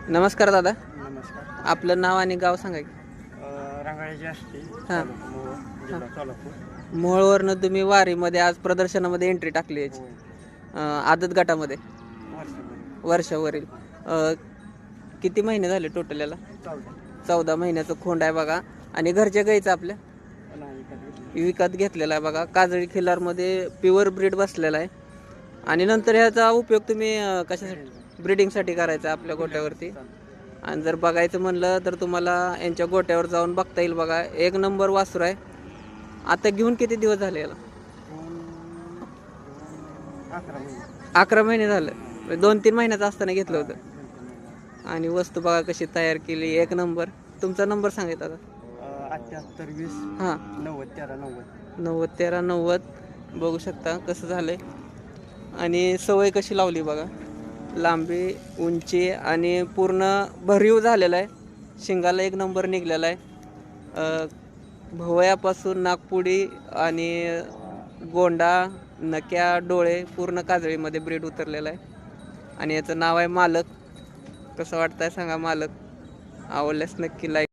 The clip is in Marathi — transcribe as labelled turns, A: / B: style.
A: नमस्कार दादा,
B: नमस्कार.
A: आपलं नाव आणि गाव सांगा की.
B: रंगाळ्याची असते
A: हां.
B: मोहोळ, जिल्हा सोलापूर.
A: मोहोळवरनं तुम्ही वारीमध्ये आज प्रदर्शनामध्ये एंट्री टाकली याची
B: होय.
A: आदत गटामध्ये
B: वर्षभर
A: वर्षावरील. अ, किती महिने झाले टोटल याला? 14 महिन्याचं खोंड आहे बघा. आणि घरच्या गाईचं आपल्या
B: नाही कधी.
A: विकत घेतलेला आहे बघा. काजळी खिल्लारमध्ये प्युअर ब्रीड बसलेला आहे. आणि नंतर ह्याचा उपयोग तुम्ही कशासाठी ब्रीडिंगसाठी करायचा आपल्या गोट्यावरती. आणि जर बघायचं म्हणलं तर तुम्हाला यांच्या गोट्यावर जाऊन बघता येईल बघा. एक नंबर वासरू आहे. आता घेऊन किती दिवस झाले याला?
B: 11 महिने.
A: 11 महिने झालं. 2-3 महिन्याचं असताना घेतलं होतं.
B: 2-3 महिने.
A: आणि वस्तू बघा कशी तयार केली, एक नंबर. तुमचा नंबर सांगितला आता.
B: 78 20
A: हां,
B: 90 13 90.
A: 90 13 90. बघू शकता कसं झालंय. आणि सवय कशी लावली बघा. लांबी, उंची आणि पूर्ण भरीव झालेला आहे. शिंगाला एक नंबर निघलेला आहे. भोवयापासून नागपुडी आणि गोंडा, नक्या, डोळे पूर्ण काजळीमध्ये ब्रीड उतरलेला आहे. आणि याचं नाव आहे मालक. कसं वाटतंय सांगा मालक. आवडल्यास नक्की लाईक.